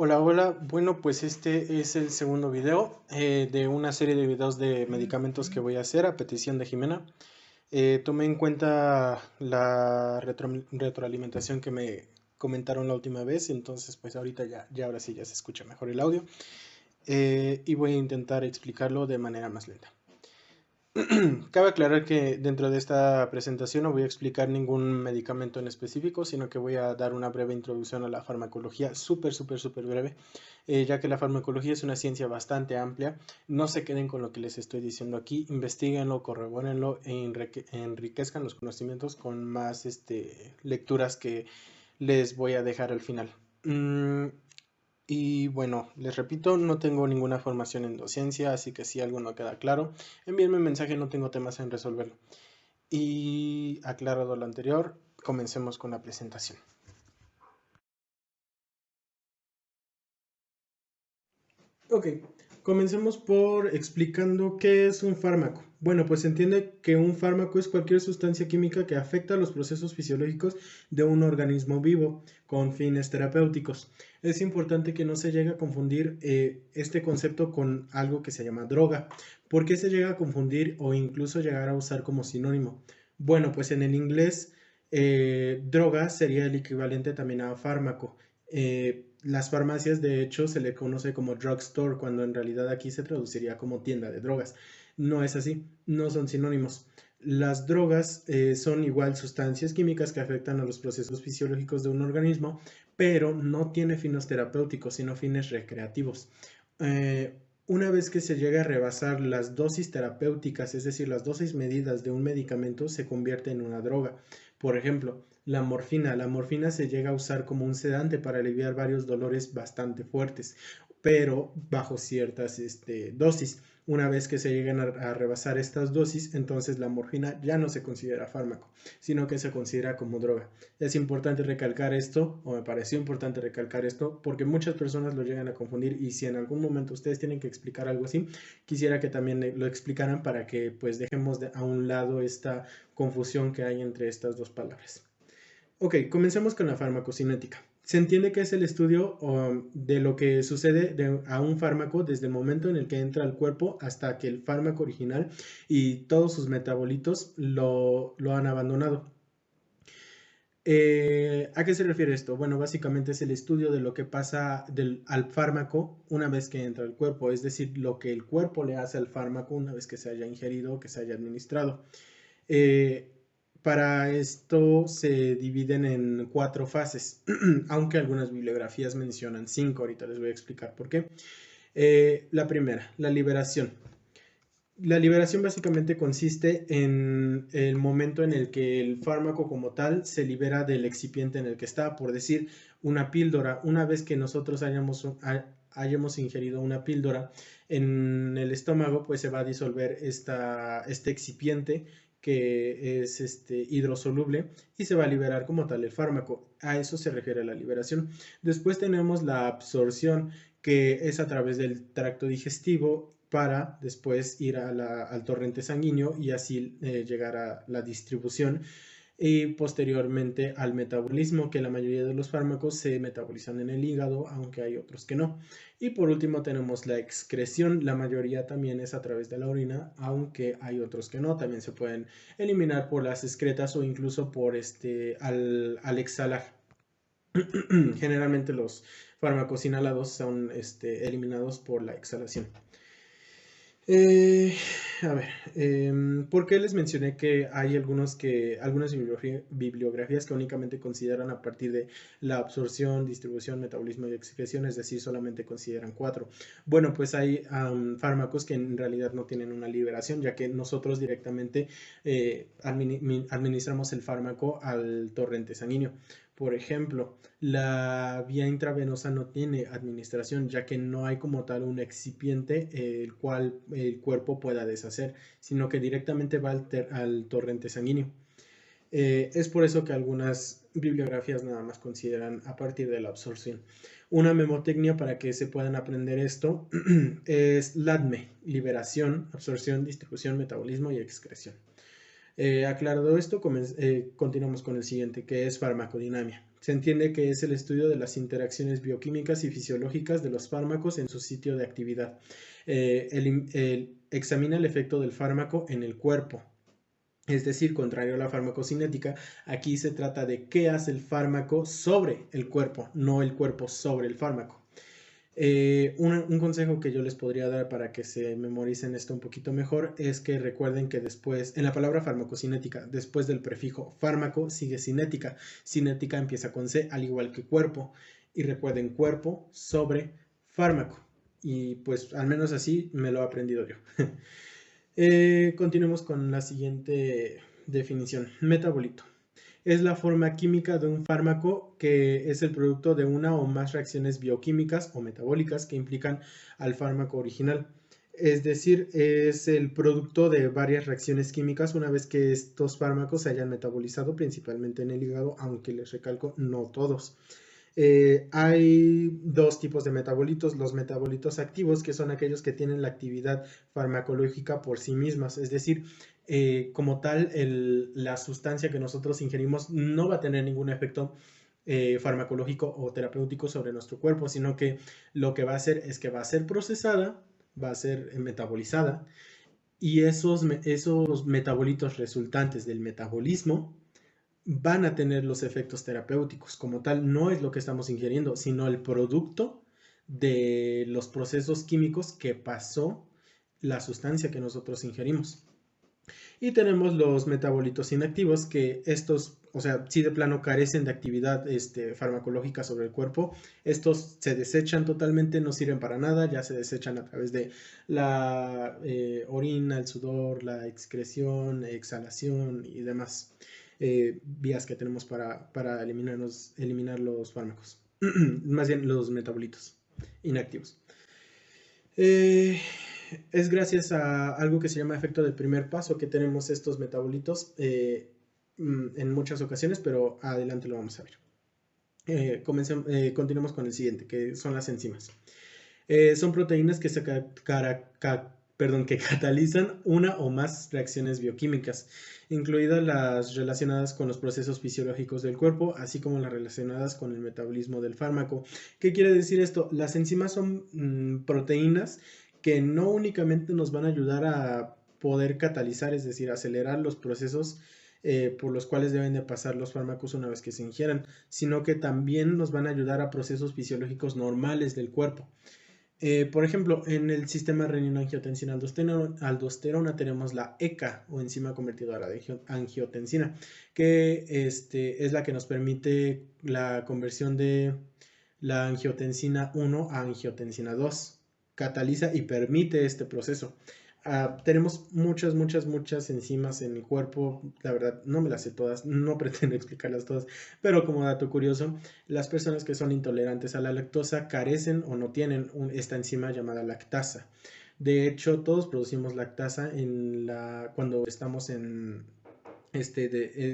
Hola, hola. Bueno, pues este es el segundo video de una serie de videos de medicamentos que voy a hacer a petición de Jimena. Tomé en cuenta la retroalimentación que me comentaron la última vez, entonces pues ahorita ya ahora sí ya se escucha mejor el audio y voy a intentar explicarlo de manera más lenta. Cabe aclarar que dentro de esta presentación no voy a explicar ningún medicamento en específico, sino que voy a dar una breve introducción a la farmacología, súper breve, ya que la farmacología es una ciencia bastante amplia. No se queden con lo que les estoy diciendo aquí, investiguenlo, corrobórenlo e enriquezcan los conocimientos con más lecturas que les voy a dejar al final. Y bueno, les repito, no tengo ninguna formación en docencia, así que si algo no queda claro, envíenme un mensaje, no tengo temas en resolverlo. Y aclarado lo anterior, comencemos con la presentación. Ok, comencemos por explicando qué es un fármaco. Bueno, pues se entiende que un fármaco es cualquier sustancia química que afecta los procesos fisiológicos de un organismo vivo con fines terapéuticos. Es importante que no se llegue a confundir este concepto con algo que se llama droga. ¿Por qué se llega a confundir o incluso llegar a usar como sinónimo? Bueno, pues en el inglés droga sería el equivalente también a fármaco. Las farmacias, de hecho, se le conoce como drugstore, cuando en realidad aquí se traduciría como tienda de drogas. No es así, no son sinónimos. Las drogas son igual sustancias químicas que afectan a los procesos fisiológicos de un organismo, pero no tiene fines terapéuticos, sino fines recreativos. Una vez que se llega a rebasar las dosis terapéuticas, es decir, las dosis medidas de un medicamento, se convierte en una droga. Por ejemplo, la morfina. La morfina se llega a usar como un sedante para aliviar varios dolores bastante fuertes, pero bajo ciertas dosis. Una vez que se llegan a rebasar estas dosis, entonces la morfina ya no se considera fármaco, sino que se considera como droga. Es importante recalcar esto, o me pareció importante recalcar esto, porque muchas personas lo llegan a confundir y si en algún momento ustedes tienen que explicar algo así, quisiera que también lo explicaran para que pues dejemos a un lado esta confusión que hay entre estas dos palabras. Ok, comencemos con la farmacocinética. Se entiende que es el estudio de lo que sucede a un fármaco desde el momento en el que entra al cuerpo hasta que el fármaco original y todos sus metabolitos lo han abandonado. ¿A qué se refiere esto? Bueno, básicamente es el estudio de lo que pasa al fármaco una vez que entra al cuerpo, es decir, lo que el cuerpo le hace al fármaco una vez que se haya ingerido, que se haya administrado. Eh, para esto se dividen en 4 fases, aunque algunas bibliografías mencionan 5, ahorita les voy a explicar por qué. La primera, la liberación. La liberación básicamente consiste en el momento en el que el fármaco como tal se libera del excipiente en el que está, por decir, una píldora. Una vez que nosotros hayamos ingerido una píldora en el estómago, pues se va a disolver este excipiente que es hidrosoluble y se va a liberar como tal el fármaco. A eso se refiere la liberación. Después tenemos la absorción, que es a través del tracto digestivo para después ir al torrente sanguíneo y así llegar a la distribución y posteriormente al metabolismo, que la mayoría de los fármacos se metabolizan en el hígado, aunque hay otros que no. Y por último tenemos la excreción, la mayoría también es a través de la orina, aunque hay otros que no, también se pueden eliminar por las excretas o incluso por al exhalar. Generalmente los fármacos inhalados son eliminados por la exhalación. Eh, a ver, ¿por qué les mencioné que hay algunas bibliografías que únicamente consideran a partir de la absorción, distribución, metabolismo y excreción, es decir, solamente consideran 4? Bueno, pues hay fármacos que en realidad no tienen una liberación, ya que nosotros directamente administramos el fármaco al torrente sanguíneo. Por ejemplo, la vía intravenosa no tiene administración, ya que no hay como tal un excipiente el cual el cuerpo pueda deshacer, sino que directamente va al torrente sanguíneo. Es por eso que algunas bibliografías nada más consideran a partir de la absorción. Una memotecnia para que se puedan aprender esto es LADME: liberación, absorción, distribución, metabolismo y excreción. Aclarado esto, continuamos con el siguiente, que es farmacodinamia. Se entiende que es el estudio de las interacciones bioquímicas y fisiológicas de los fármacos en su sitio de actividad. Examina el efecto del fármaco en el cuerpo. Es decir, contrario a la farmacocinética, aquí se trata de qué hace el fármaco sobre el cuerpo, no el cuerpo sobre el fármaco. Un consejo que yo les podría dar para que se memoricen esto un poquito mejor es que recuerden que después, en la palabra farmacocinética, después del prefijo fármaco sigue cinética. Cinética empieza con C, al igual que cuerpo. Y recuerden, cuerpo sobre fármaco. Y pues al menos así me lo he aprendido yo. Continuemos con la siguiente definición. Metabolito. Es la forma química de un fármaco que es el producto de una o más reacciones bioquímicas o metabólicas que implican al fármaco original. Es decir, es el producto de varias reacciones químicas una vez que estos fármacos se hayan metabolizado principalmente en el hígado, aunque les recalco, no todos. Hay dos tipos de metabolitos, los metabolitos activos, que son aquellos que tienen la actividad farmacológica por sí mismas, es decir, como tal, la sustancia que nosotros ingerimos no va a tener ningún efecto farmacológico o terapéutico sobre nuestro cuerpo, sino que lo que va a hacer es que va a ser procesada, va a ser metabolizada, y esos metabolitos resultantes del metabolismo van a tener los efectos terapéuticos. Como tal, no es lo que estamos ingiriendo, sino el producto de los procesos químicos que pasó la sustancia que nosotros ingerimos. Y tenemos los metabolitos inactivos, que estos, o sea, si de plano carecen de actividad farmacológica sobre el cuerpo, estos se desechan totalmente, no sirven para nada, ya se desechan a través de la orina, el sudor, la excreción, exhalación y demás vías que tenemos para eliminar los fármacos, más bien los metabolitos inactivos. Es gracias a algo que se llama efecto del primer paso que tenemos estos metabolitos en muchas ocasiones, pero adelante lo vamos a ver. Continuemos con el siguiente, que son las enzimas. Son proteínas que que catalizan una o más reacciones bioquímicas, incluidas las relacionadas con los procesos fisiológicos del cuerpo, así como las relacionadas con el metabolismo del fármaco. ¿Qué quiere decir esto? Las enzimas son proteínas que no únicamente nos van a ayudar a poder catalizar, es decir, acelerar los procesos por los cuales deben de pasar los fármacos una vez que se ingieran, sino que también nos van a ayudar a procesos fisiológicos normales del cuerpo. Por ejemplo, en el sistema renina-angiotensina-aldosterona tenemos la ECA o enzima convertidora de angiotensina, que es la que nos permite la conversión de la angiotensina 1 a angiotensina 2. Cataliza y permite este proceso. Tenemos muchas enzimas en el cuerpo. La verdad, no me las sé todas, no pretendo explicarlas todas, pero como dato curioso, las personas que son intolerantes a la lactosa carecen o no tienen esta enzima llamada lactasa. De hecho, todos producimos lactasa cuando estamos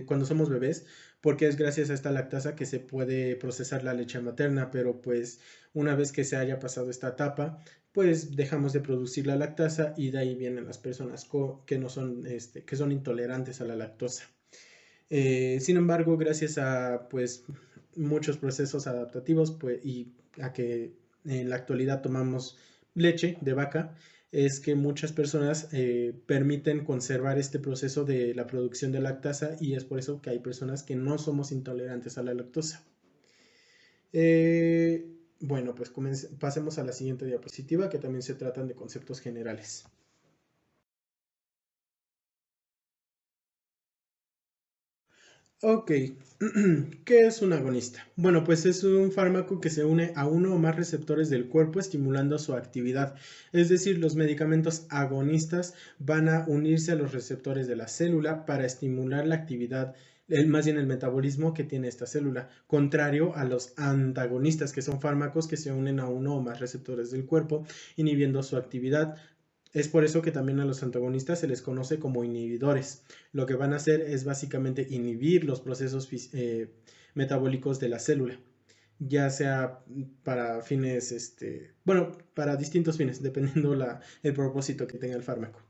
cuando somos bebés, porque es gracias a esta lactasa que se puede procesar la leche materna, pero pues una vez que se haya pasado esta etapa, pues dejamos de producir la lactasa y de ahí vienen las personas que no son, que son intolerantes a la lactosa. Sin embargo, gracias a pues muchos procesos adaptativos pues, y a que en la actualidad tomamos leche de vaca, es que muchas personas permiten conservar este proceso de la producción de lactasa y es por eso que hay personas que no somos intolerantes a la lactosa. Bueno, pues pasemos a la siguiente diapositiva, que también se tratan de conceptos generales. Ok, ¿qué es un agonista? Bueno, pues es un fármaco que se une a uno o más receptores del cuerpo estimulando su actividad. Es decir, los medicamentos agonistas van a unirse a los receptores de la célula para estimular la actividad, más bien el metabolismo que tiene esta célula, contrario a los antagonistas, que son fármacos que se unen a uno o más receptores del cuerpo, inhibiendo su actividad. Es por eso que también a los antagonistas se les conoce como inhibidores. Lo que van a hacer es básicamente inhibir los procesos metabólicos de la célula, ya sea para fines, bueno, para distintos fines, dependiendo el propósito que tenga el fármaco.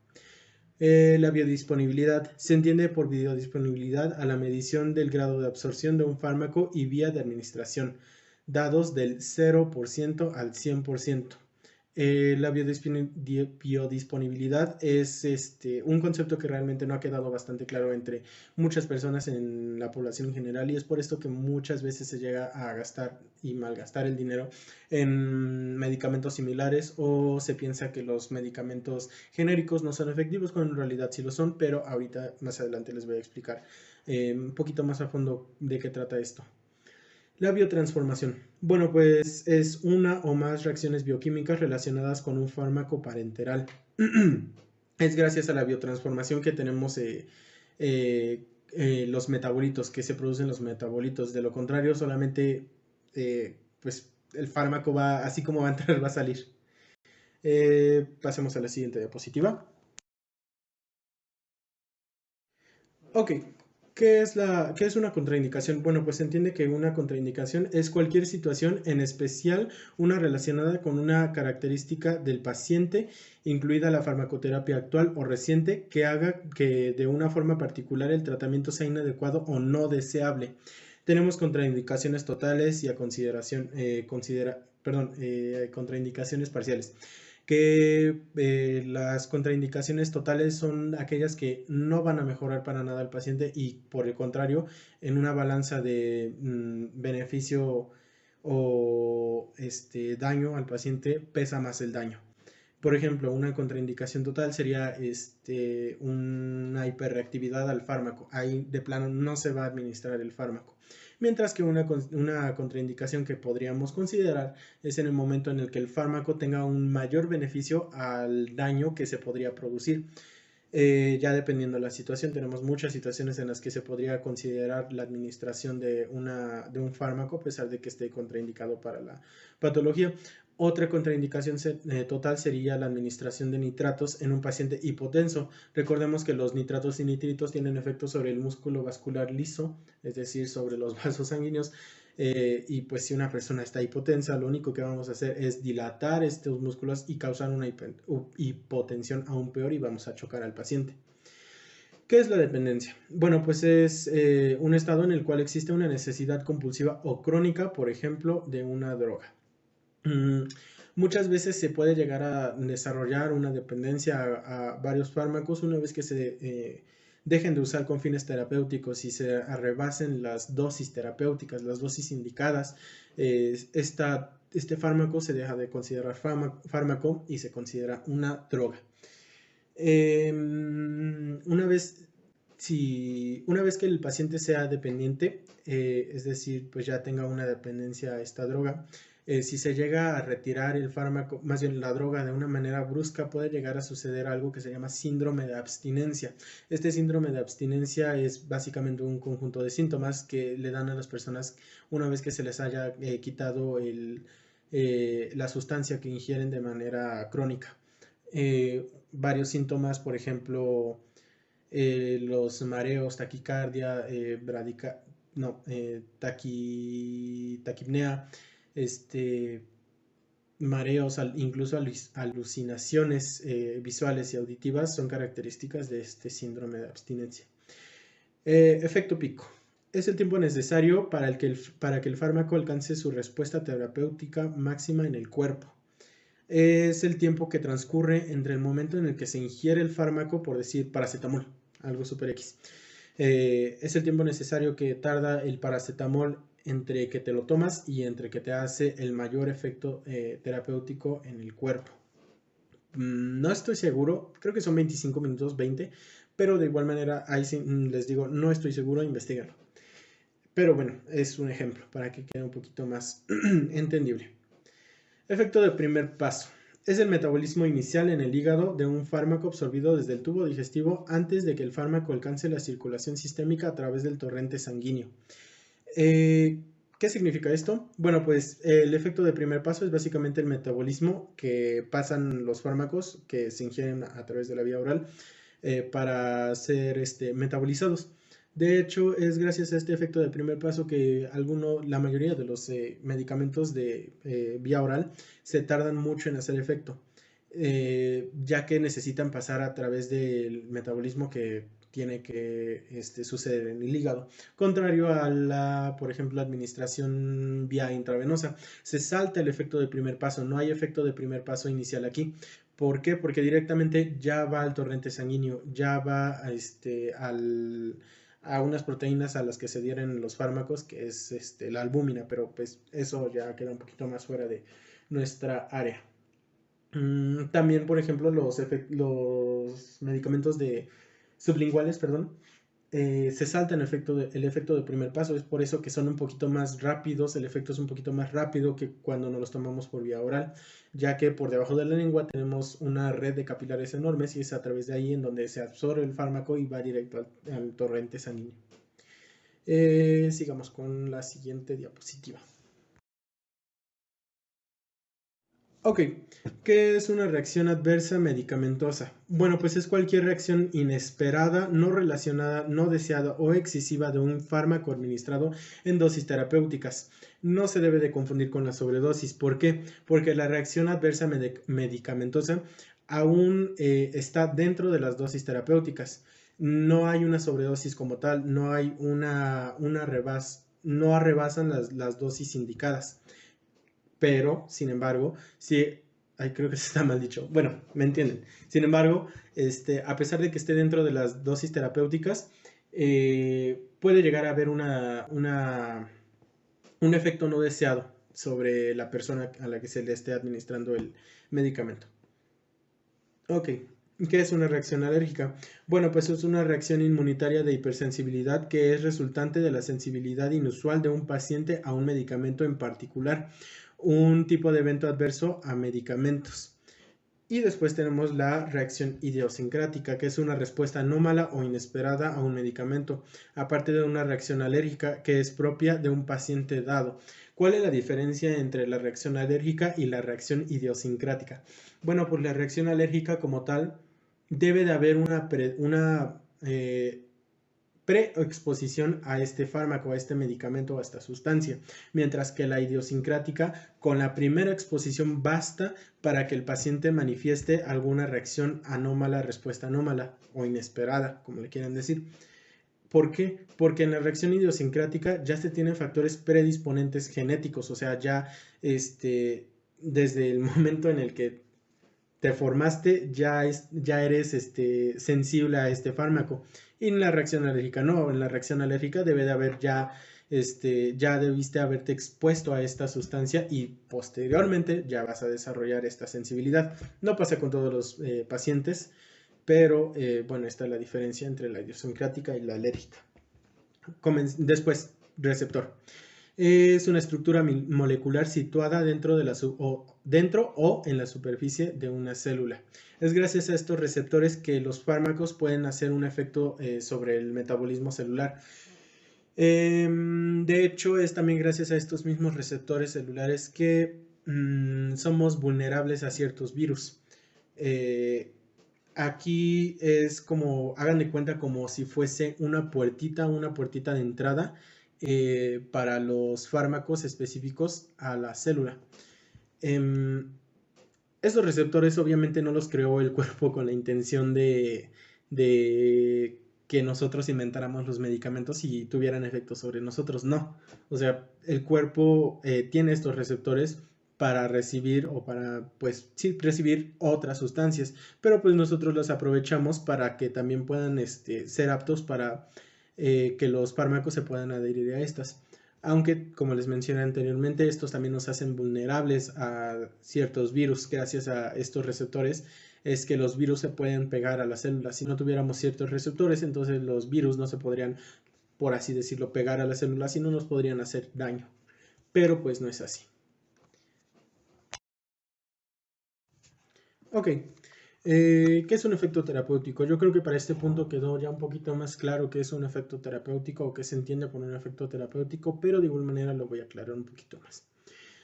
La biodisponibilidad se entiende por biodisponibilidad a la medición del grado de absorción de un fármaco y vía de administración, dados del 0% al 100%. La biodisponibilidad es un concepto que realmente no ha quedado bastante claro entre muchas personas en la población en general, y es por esto que muchas veces se llega a gastar y malgastar el dinero en medicamentos similares, o se piensa que los medicamentos genéricos no son efectivos cuando en realidad sí lo son, pero ahorita más adelante les voy a explicar un poquito más a fondo de qué trata esto. La biotransformación. Bueno, pues es una o más reacciones bioquímicas relacionadas con un fármaco parenteral. Es gracias a la biotransformación que tenemos los metabolitos, que se producen los metabolitos. De lo contrario, solamente pues el fármaco va, así como va a entrar, va a salir. Pasemos a la siguiente diapositiva. Ok, ¿qué es una contraindicación? Bueno, pues se entiende que una contraindicación es cualquier situación, en especial una relacionada con una característica del paciente, incluida la farmacoterapia actual o reciente, que haga que de una forma particular el tratamiento sea inadecuado o no deseable. Tenemos contraindicaciones totales y a consideración, contraindicaciones parciales, que las contraindicaciones totales son aquellas que no van a mejorar para nada al paciente, y por el contrario, en una balanza de beneficio o daño al paciente, pesa más el daño. Por ejemplo, una contraindicación total sería una hiperreactividad al fármaco. Ahí de plano no se va a administrar el fármaco. Mientras que una contraindicación que podríamos considerar es en el momento en el que el fármaco tenga un mayor beneficio al daño que se podría producir. Ya dependiendo de la situación, tenemos muchas situaciones en las que se podría considerar la administración de un fármaco a pesar de que esté contraindicado para la patología. Otra contraindicación total sería la administración de nitratos en un paciente hipotenso. Recordemos que los nitratos y nitritos tienen efectos sobre el músculo vascular liso, es decir, sobre los vasos sanguíneos. Y pues si una persona está hipotensa, lo único que vamos a hacer es dilatar estos músculos y causar una hipotensión aún peor, y vamos a chocar al paciente. ¿Qué es la dependencia? Bueno, pues es un estado en el cual existe una necesidad compulsiva o crónica, por ejemplo, de una droga. Muchas veces se puede llegar a desarrollar una dependencia a varios fármacos una vez que se dejen de usar con fines terapéuticos y se rebasen las dosis terapéuticas, las dosis indicadas. Este fármaco se deja de considerar fármaco y se considera una droga. Una vez que el paciente sea dependiente, es decir, pues ya tenga una dependencia a esta droga, si se llega a retirar el fármaco, más bien la droga, de una manera brusca, puede llegar a suceder algo que se llama síndrome de abstinencia. Este síndrome de abstinencia es básicamente un conjunto de síntomas que le dan a las personas una vez que se les haya quitado la sustancia que ingieren de manera crónica. Varios síntomas, por ejemplo, los mareos, taquicardia, taquipnea, mareos, incluso alucinaciones visuales y auditivas son características de este síndrome de abstinencia. Efecto pico. Es el tiempo necesario para que el fármaco alcance su respuesta terapéutica máxima en el cuerpo. Es el tiempo que transcurre entre el momento en el que se ingiere el fármaco, por decir paracetamol, algo super X. Es el tiempo necesario que tarda el paracetamol entre que te lo tomas y entre que te hace el mayor efecto terapéutico en el cuerpo. No estoy seguro, creo que son 25 minutos, 20, pero de igual manera, ahí sí, les digo, no estoy seguro, investigarlo. Pero bueno, es un ejemplo para que quede un poquito más entendible. Efecto de primer paso. Es el metabolismo inicial en el hígado de un fármaco absorbido desde el tubo digestivo antes de que el fármaco alcance la circulación sistémica a través del torrente sanguíneo. ¿Qué significa esto? Bueno, pues el efecto de primer paso es básicamente el metabolismo que pasan los fármacos que se ingieren a través de la vía oral para ser metabolizados. De hecho, es gracias a este efecto de primer paso que la mayoría de los medicamentos de vía oral se tardan mucho en hacer efecto. ya que necesitan pasar a través del metabolismo que tiene que suceder en el hígado, contrario a la, por ejemplo, administración vía intravenosa. Se salta el efecto de primer paso, no hay efecto de primer paso inicial aquí. ¿Por qué? Porque directamente ya va al torrente sanguíneo, ya va a unas proteínas a las que se dieran los fármacos, que es la albúmina, pero pues eso ya queda un poquito más fuera de nuestra área. También, por ejemplo, los medicamentos sublinguales, perdón, se saltan el efecto de primer paso. Es por eso que son un poquito más rápidos, el efecto es un poquito más rápido que cuando nos los tomamos por vía oral, ya que por debajo de la lengua tenemos una red de capilares enormes y es a través de ahí en donde se absorbe el fármaco y va directo al torrente sanguíneo. Sigamos con la siguiente diapositiva. Ok, ¿qué es una reacción adversa medicamentosa? Bueno, pues es cualquier reacción inesperada, no relacionada, no deseada o excesiva de un fármaco administrado en dosis terapéuticas. No se debe de confundir con la sobredosis. ¿Por qué? Porque la reacción adversa medicamentosa aún está dentro de las dosis terapéuticas. No hay una sobredosis como tal, no hay no rebasan las dosis indicadas. Pero, sin embargo, sí, ay, creo que está mal dicho. Bueno, me entienden. Sin embargo, a pesar de que esté dentro de las dosis terapéuticas, puede llegar a haber un efecto no deseado sobre la persona a la que se le esté administrando el medicamento. Ok, ¿qué es una reacción alérgica? Bueno, pues es una reacción inmunitaria de hipersensibilidad que es resultante de la sensibilidad inusual de un paciente a un medicamento en particular, un tipo de evento adverso a medicamentos. Y después tenemos la reacción idiosincrática, que es una respuesta anómala o inesperada a un medicamento, aparte de una reacción alérgica que es propia de un paciente dado. ¿Cuál es la diferencia entre la reacción alérgica y la reacción idiosincrática? Bueno, pues la reacción alérgica como tal debe de haber una preexposición a este fármaco, a este medicamento o a esta sustancia, mientras que la idiosincrática, con la primera exposición basta para que el paciente manifieste alguna reacción anómala, respuesta anómala o inesperada, como le quieran decir. ¿Por qué? Porque en la reacción idiosincrática ya se tienen factores predisponentes genéticos, o sea, ya desde el momento en el que te formaste, ya eres sensible a este fármaco. Y en la reacción alérgica no, en la reacción alérgica debe de haber ya debiste haberte expuesto a esta sustancia y posteriormente ya vas a desarrollar esta sensibilidad. No pasa con todos los pacientes, pero bueno, esta es la diferencia entre la idiosincrática y la alérgica. Después, receptor. Es una estructura molecular situada dentro o en la superficie de una célula. Es gracias a estos receptores que los fármacos pueden hacer un efecto sobre el metabolismo celular. De hecho, es también gracias a estos mismos receptores celulares que somos vulnerables a ciertos virus. Aquí es como, hagan de cuenta como si fuese una puertita de entrada para los fármacos específicos a la célula. Estos receptores obviamente no los creó el cuerpo con la intención de que nosotros inventáramos los medicamentos y tuvieran efectos sobre nosotros, no. O sea, el cuerpo tiene estos receptores para recibir o para, pues sí, recibir otras sustancias, pero pues nosotros los aprovechamos para que también puedan ser aptos para que los fármacos se puedan adherir a estas. Aunque, como les mencioné anteriormente, estos también nos hacen vulnerables a ciertos virus. Gracias a estos receptores es que los virus se pueden pegar a las células. Si no tuviéramos ciertos receptores, entonces los virus no se podrían, por así decirlo, pegar a las células y no nos podrían hacer daño. Pero pues no es así. Ok, ¿qué es un efecto terapéutico? Yo creo que para este punto quedó ya un poquito más claro qué es un efecto terapéutico o qué se entiende por un efecto terapéutico, pero de igual manera lo voy a aclarar un poquito más.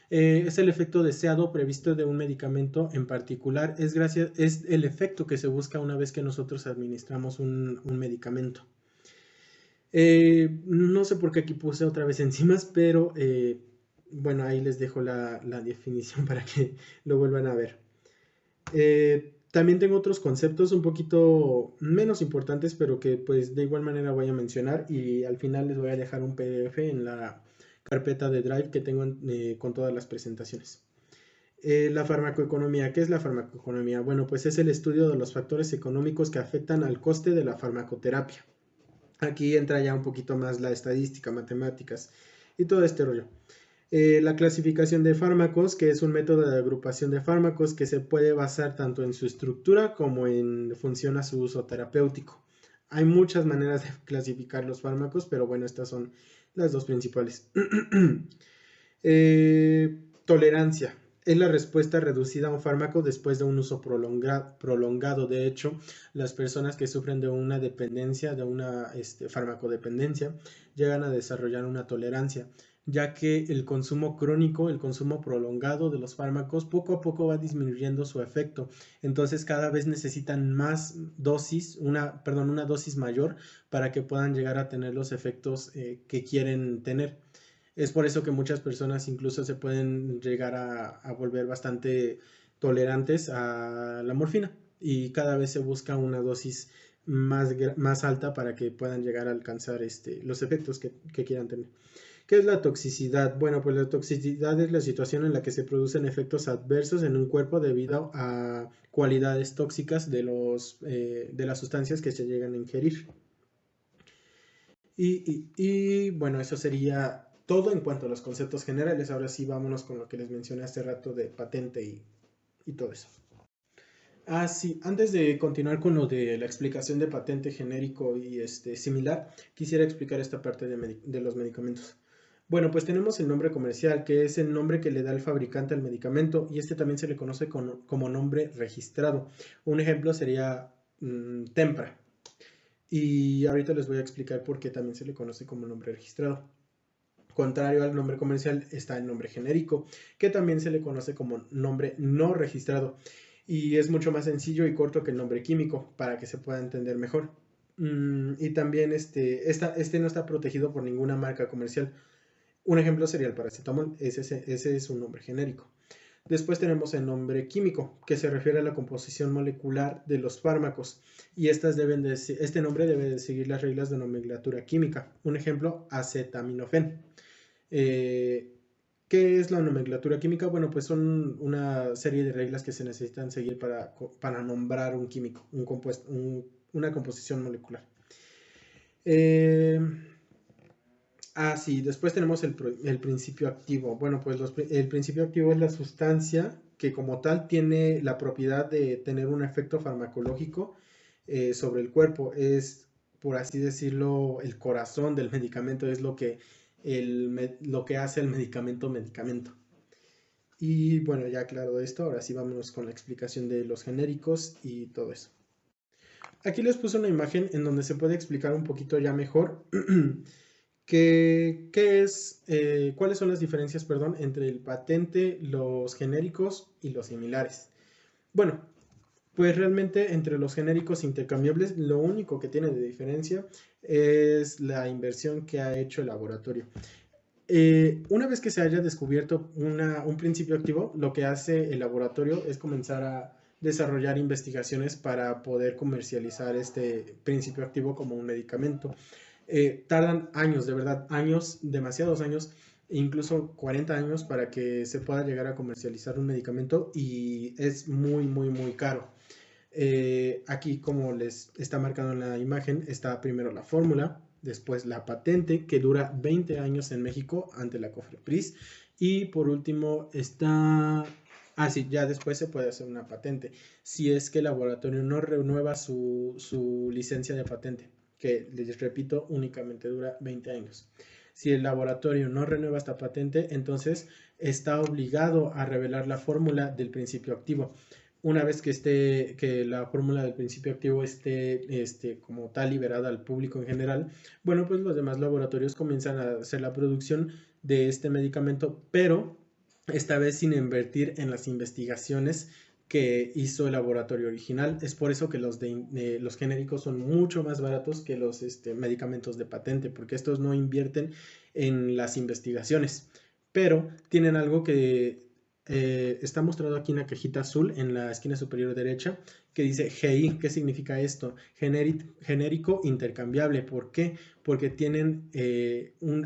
Es el efecto deseado previsto de un medicamento en particular, es el efecto que se busca una vez que nosotros administramos un medicamento. No sé por qué aquí puse otra vez enzimas, pero bueno, ahí les dejo la definición para que lo vuelvan a ver. También tengo otros conceptos un poquito menos importantes, pero que pues de igual manera voy a mencionar y al final les voy a dejar un PDF en la carpeta de Drive que tengo con todas las presentaciones. La farmacoeconomía. ¿Qué es la farmacoeconomía? Bueno, pues es el estudio de los factores económicos que afectan al coste de la farmacoterapia. Aquí entra ya un poquito más la estadística, matemáticas y todo este rollo. La clasificación de fármacos, que es un método de agrupación de fármacos que se puede basar tanto en su estructura como en función a su uso terapéutico. Hay muchas maneras de clasificar los fármacos, pero bueno, estas son las dos principales. Tolerancia. Es la respuesta reducida a un fármaco después de un uso prolongado. De hecho, las personas que sufren de una dependencia, de una farmacodependencia, llegan a desarrollar una tolerancia, ya que el consumo crónico, el consumo prolongado de los fármacos, poco a poco va disminuyendo su efecto. Entonces, cada vez necesitan más dosis, una dosis mayor para que puedan llegar a tener los efectos que quieren tener. Es por eso que muchas personas incluso se pueden llegar a volver bastante tolerantes a la morfina y cada vez se busca una dosis más alta para que puedan llegar a alcanzar los efectos que quieran tener. ¿Qué es la toxicidad? Bueno, pues la toxicidad es la situación en la que se producen efectos adversos en un cuerpo debido a cualidades tóxicas de las sustancias que se llegan a ingerir. Bueno, eso sería todo en cuanto a los conceptos generales. Ahora sí, vámonos con lo que les mencioné hace rato de patente y todo eso. Ah, sí, antes de continuar con lo de la explicación de patente genérico y similar, quisiera explicar esta parte de los medicamentos. Bueno, pues tenemos el nombre comercial, que es el nombre que le da el fabricante al medicamento, y este también se le conoce como nombre registrado. Un ejemplo sería Tempra. Y ahorita les voy a explicar por qué también se le conoce como nombre registrado. Contrario al nombre comercial está el nombre genérico, que también se le conoce como nombre no registrado. Y es mucho más sencillo y corto que el nombre químico, para que se pueda entender mejor. Y también este no está protegido por ninguna marca comercial. Un ejemplo sería el paracetamol, ese es un nombre genérico. Después tenemos el nombre químico, que se refiere a la composición molecular de los fármacos, y este nombre debe de seguir las reglas de nomenclatura química. Un ejemplo, acetaminofén. ¿Qué es la nomenclatura química? Bueno, pues son una serie de reglas que se necesitan seguir para nombrar un químico, una composición molecular. Sí, después tenemos el principio activo. Bueno, pues el principio activo es la sustancia que como tal tiene la propiedad de tener un efecto farmacológico sobre el cuerpo. Es, por así decirlo, el corazón del medicamento, es lo que hace el medicamento. Y bueno, ya aclarado esto, ahora sí vámonos con la explicación de los genéricos y todo eso. Aquí les puse una imagen en donde se puede explicar un poquito ya mejor cuáles son las diferencias, perdón, entre el patente, los genéricos y los similares. Bueno, pues realmente entre los genéricos intercambiables lo único que tiene de diferencia es la inversión que ha hecho el laboratorio. Una vez que se haya descubierto un principio activo, lo que hace el laboratorio es comenzar a desarrollar investigaciones para poder comercializar este principio activo como un medicamento. Tardan años, de verdad, años, demasiados años, incluso 40 años para que se pueda llegar a comercializar un medicamento y es muy, muy, muy caro. Aquí, como les está marcado en la imagen, está primero la fórmula, después la patente, que dura 20 años en México ante la COFEPRIS, y por último está... sí, ya después se puede hacer una patente, si es que el laboratorio no renueva su licencia de patente, que les repito, únicamente dura 20 años. Si el laboratorio no renueva esta patente, entonces está obligado a revelar la fórmula del principio activo. Una vez que la fórmula del principio activo esté como tal liberada al público en general, bueno, pues los demás laboratorios comienzan a hacer la producción de este medicamento, pero esta vez sin invertir en las investigaciones que hizo el laboratorio original. Es por eso que los genéricos son mucho más baratos que los medicamentos de patente, porque estos no invierten en las investigaciones, pero tienen algo que está mostrado aquí en la cajita azul en la esquina superior derecha que dice GI. ¿Qué significa esto? Genérico intercambiable. ¿Por qué? Porque tienen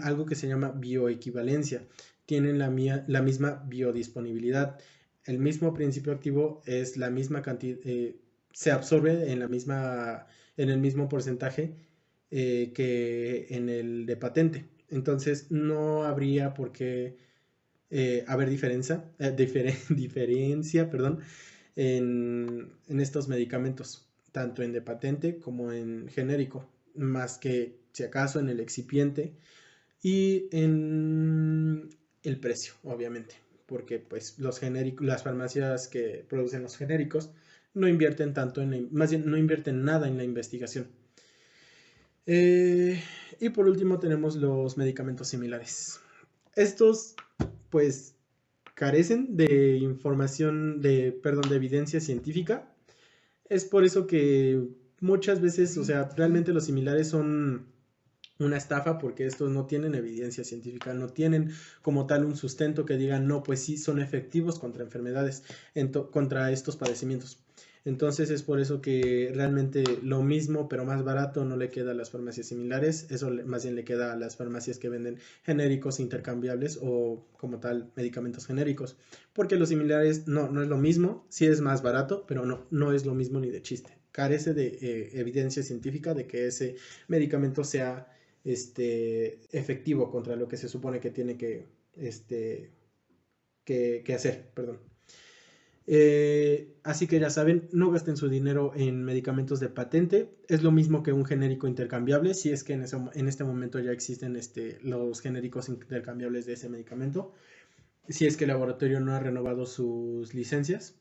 algo que se llama bioequivalencia. Tienen la misma biodisponibilidad. El mismo principio activo es la misma cantidad, se absorbe en el mismo porcentaje que en el de patente. Entonces no habría por qué haber diferencia, perdón, en estos medicamentos, tanto en de patente como en genérico, más que si acaso en el excipiente y en el precio, obviamente, porque pues los genéricos, las farmacias que producen los genéricos no invierten tanto más bien no invierten nada en la investigación. Eh, y por último tenemos los medicamentos similares. Estos pues carecen de información, perdón, de evidencia científica. Es por eso que muchas veces, o sea, realmente los similares son una estafa porque estos no tienen evidencia científica, no tienen como tal un sustento que digan, no, pues sí, son efectivos contra enfermedades, contra estos padecimientos. Entonces es por eso que realmente lo mismo pero más barato no le queda a las farmacias similares, eso más bien le queda a las farmacias que venden genéricos intercambiables o como tal medicamentos genéricos, porque los similares no es lo mismo, sí es más barato, pero no es lo mismo ni de chiste. Carece de evidencia científica de que ese medicamento sea efectivo contra lo que se supone que tiene que hacer, perdón. Así que ya saben, no gasten su dinero en medicamentos de patente. Es lo mismo que un genérico intercambiable, si es que en este momento ya existen los genéricos intercambiables de ese medicamento. Si es que el laboratorio no ha renovado sus licencias.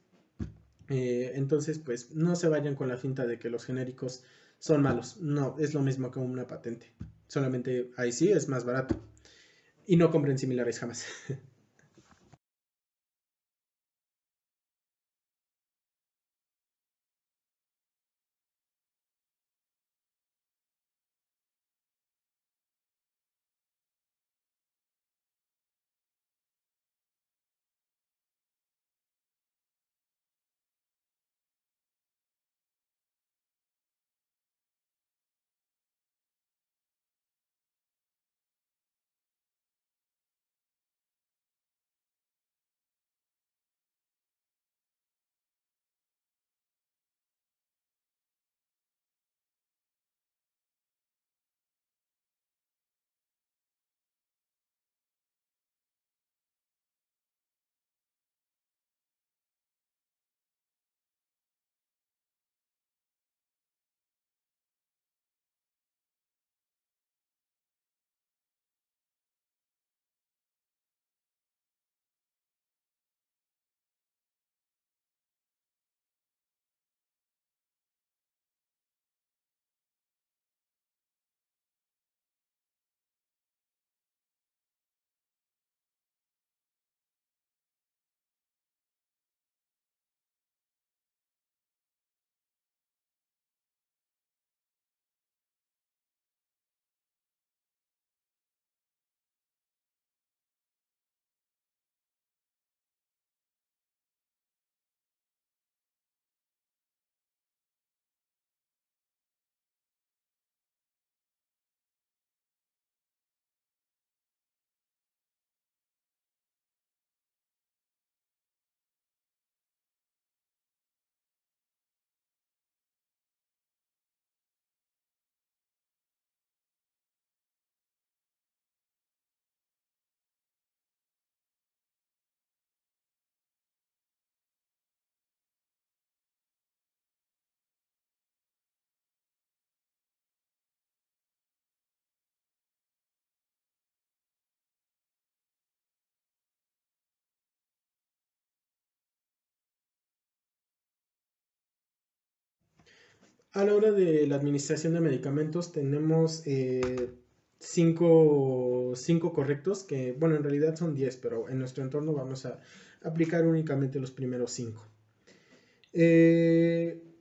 Entonces, pues no se vayan con la finta de que los genéricos son malos. No, es lo mismo que una patente. Solamente ahí sí es más barato. Y no compren similares jamás. A la hora de la administración de medicamentos tenemos cinco correctos, que bueno, en realidad son 10, pero en nuestro entorno vamos a aplicar únicamente los primeros 5.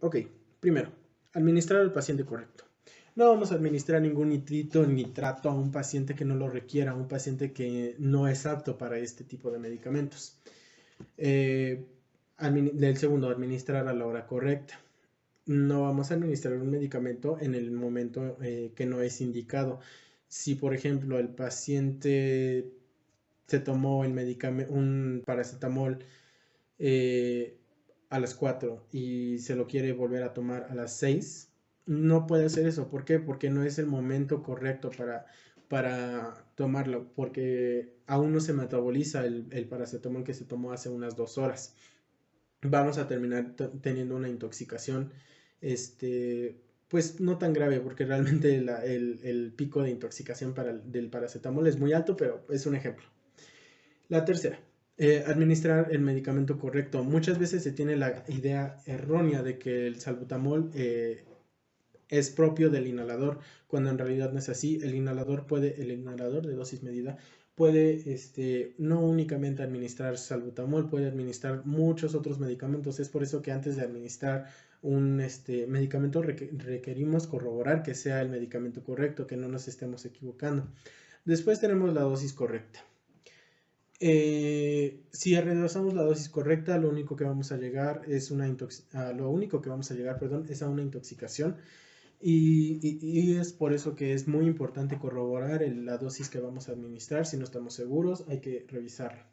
Ok, primero, administrar al paciente correcto. No vamos a administrar ningún nitrito ni nitrato a un paciente que no lo requiera, a un paciente que no es apto para este tipo de medicamentos. Eh, del segundo, administrar a la hora correcta. No vamos a administrar un medicamento en el momento que no es indicado. Si, por ejemplo, el paciente se tomó el medicamento, un paracetamol eh, a las 4 y se lo quiere volver a tomar a las 6, no puede hacer eso. ¿Por qué? Porque no es el momento correcto para tomarlo, porque aún no se metaboliza el paracetamol que se tomó hace unas 2 horas. Vamos a terminar teniendo una intoxicación, pues no tan grave, porque realmente el pico de intoxicación del paracetamol es muy alto, pero es un ejemplo. La tercera, administrar el medicamento correcto. Muchas veces se tiene la idea errónea de que el salbutamol es propio del inhalador, cuando en realidad no es así. El inhalador de dosis medida puede no únicamente administrar salbutamol, puede administrar muchos otros medicamentos. Es por eso que antes de administrar un medicamento requerimos corroborar que sea el medicamento correcto, que no nos estemos equivocando. Después tenemos la dosis correcta. Si rebasamos la dosis correcta, lo único que vamos a llegar es lo único que vamos a llegar, perdón, es a una intoxicación. Y es por eso que es muy importante corroborar la dosis que vamos a administrar. Si no estamos seguros, hay que revisarla.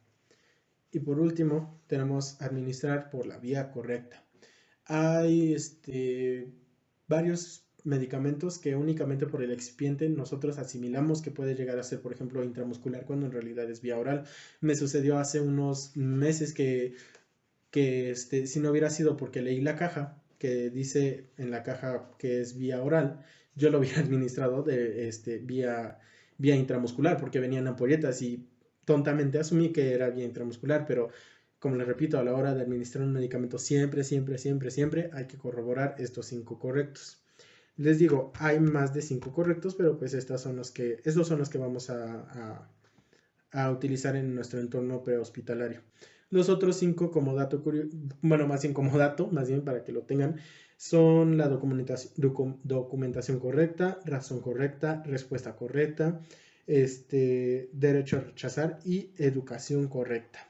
Y por último, tenemos administrar por la vía correcta. Hay varios medicamentos que únicamente por el excipiente nosotros asimilamos que puede llegar a ser, por ejemplo, intramuscular, cuando en realidad es vía oral. Me sucedió hace unos meses que si no hubiera sido porque leí la caja, que dice en la caja que es vía oral, yo lo hubiera administrado vía intramuscular, porque venían ampolletas y tontamente asumí que era vía intramuscular, pero como les repito, a la hora de administrar un medicamento siempre, siempre, siempre, siempre hay que corroborar estos 5 correctos. Les digo, hay más de 5 correctos, pero pues estos son los que vamos a utilizar en nuestro entorno prehospitalario. Los otros 5 como dato curioso, bueno, más bien como dato, más bien para que lo tengan, son la documentación correcta, razón correcta, respuesta correcta, derecho a rechazar y educación correcta.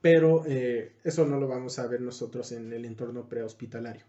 Pero eso no lo vamos a ver nosotros en el entorno prehospitalario.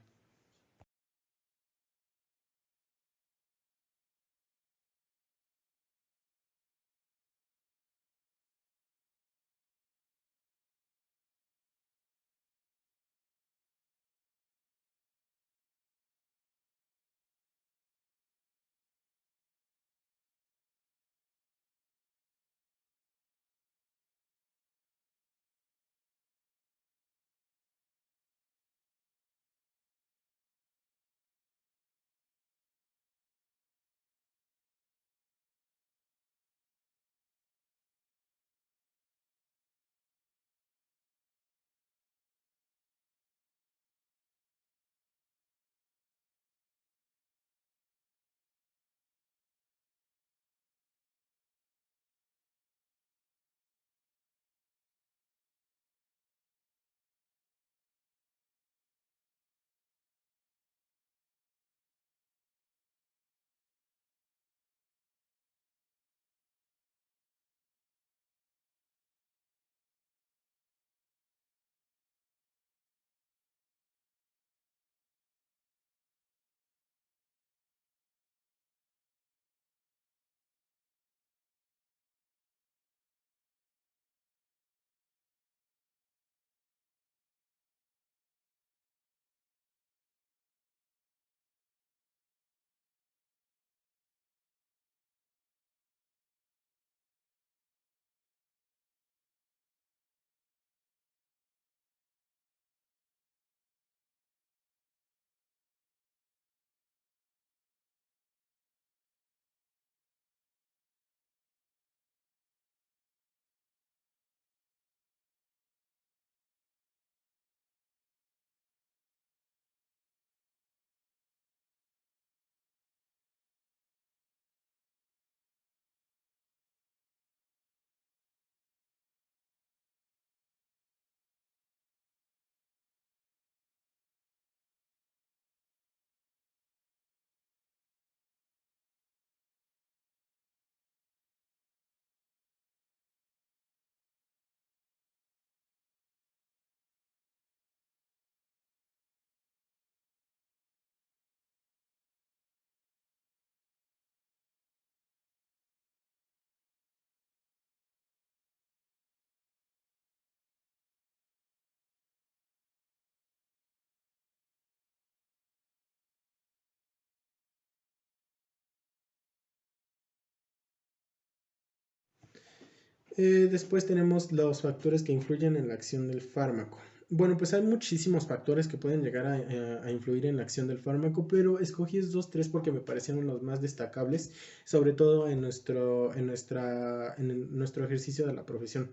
Después tenemos los factores que influyen en la acción del fármaco. Bueno, pues hay muchísimos factores que pueden llegar a influir en la acción del fármaco, pero escogí estos tres porque me parecieron los más destacables, sobre todo en nuestro ejercicio de la profesión.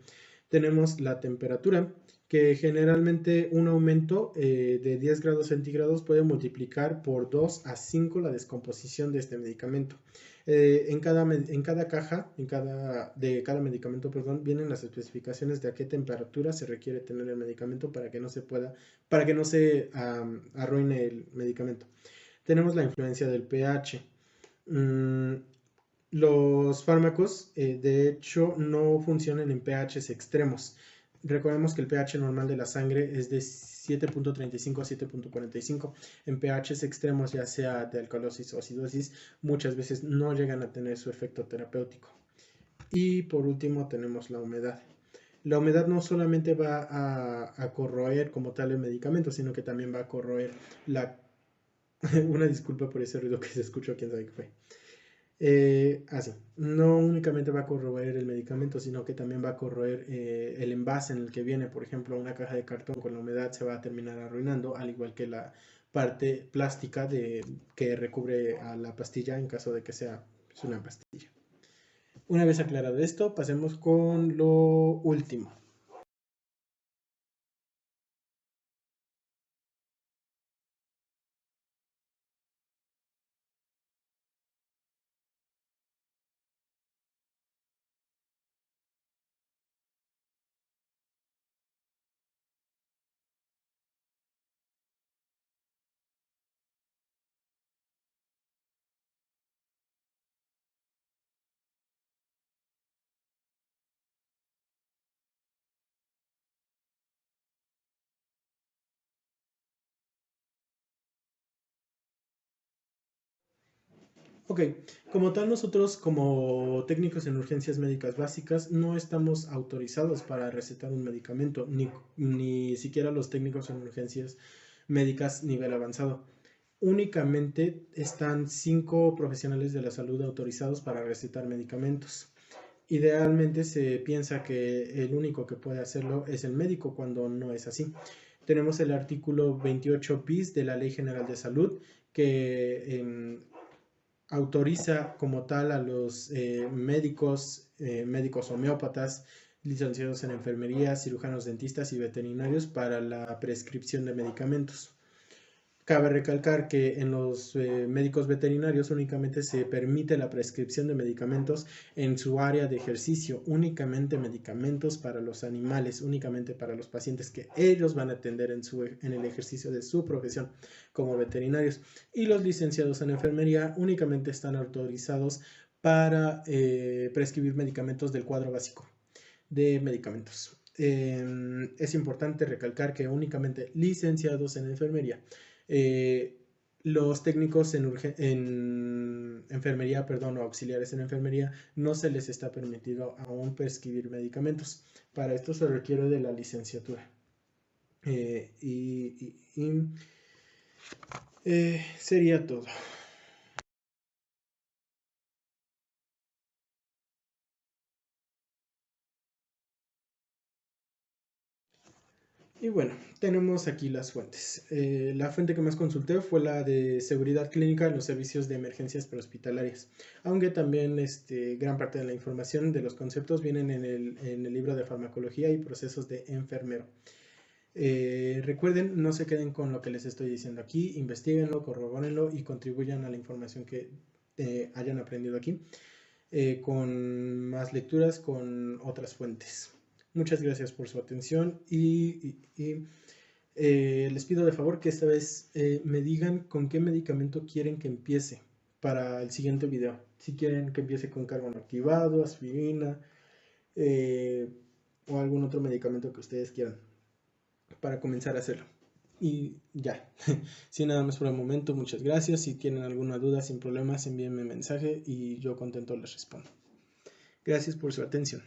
Tenemos la temperatura, que generalmente un aumento de 10 grados centígrados puede multiplicar por 2 a 5 la descomposición de este medicamento. En cada caja, de cada medicamento, perdón, vienen las especificaciones de a qué temperatura se requiere tener el medicamento para que no se arruine el medicamento. Tenemos la influencia del pH. Mm, los fármacos, de hecho, no funcionan en pHs extremos. Recordemos que el pH normal de la sangre es de 7.35 a 7.45. En pHs extremos, ya sea de alcalosis o acidosis, muchas veces no llegan a tener su efecto terapéutico. Y por último tenemos la humedad. La humedad no solamente va a corroer como tal el medicamento, sino que también va a corroer la... Una disculpa por ese ruido que se escuchó, quién sabe qué fue. Así, no únicamente va a corroer el medicamento, sino que también va a corroer el envase en el que viene. Por ejemplo, una caja de cartón con la humedad se va a terminar arruinando, al igual que la parte plástica que recubre a la pastilla en caso de que sea una pastilla. Una vez aclarado esto, pasemos con lo último. Ok, como tal nosotros como técnicos en urgencias médicas básicas no estamos autorizados para recetar un medicamento, ni siquiera los técnicos en urgencias médicas nivel avanzado. Únicamente están 5 profesionales de la salud autorizados para recetar medicamentos. Idealmente se piensa que el único que puede hacerlo es el médico cuando no es así. Tenemos el artículo 28 bis de la Ley General de Salud que autoriza como tal a los médicos homeópatas, licenciados en enfermería, cirujanos dentistas y veterinarios para la prescripción de medicamentos. Cabe recalcar que en los médicos veterinarios únicamente se permite la prescripción de medicamentos en su área de ejercicio, únicamente medicamentos para los animales, únicamente para los pacientes que ellos van a atender en el ejercicio de su profesión como veterinarios. Y los licenciados en enfermería únicamente están autorizados para prescribir medicamentos del cuadro básico de medicamentos. Es importante recalcar que únicamente licenciados en enfermería. Los técnicos en enfermería, perdón, o auxiliares en enfermería, no se les está permitido aún prescribir medicamentos. Para esto se requiere de la licenciatura. Sería todo. Y bueno, tenemos aquí las fuentes. La fuente que más consulté fue la de seguridad clínica en los servicios de emergencias prehospitalarias, aunque también gran parte de la información de los conceptos vienen en el libro de farmacología y procesos de enfermero. Recuerden, no se queden con lo que les estoy diciendo aquí, investiguenlo, corrobórenlo y contribuyan a la información que hayan aprendido aquí con más lecturas, con otras fuentes. Muchas gracias por su atención y les pido de favor que esta vez me digan con qué medicamento quieren que empiece para el siguiente video. Si quieren que empiece con carbono activado, aspirina o algún otro medicamento que ustedes quieran para comenzar a hacerlo. Y ya, sin nada más por el momento, muchas gracias. Si tienen alguna duda, sin problemas, envíenme mensaje y yo contento les respondo. Gracias por su atención.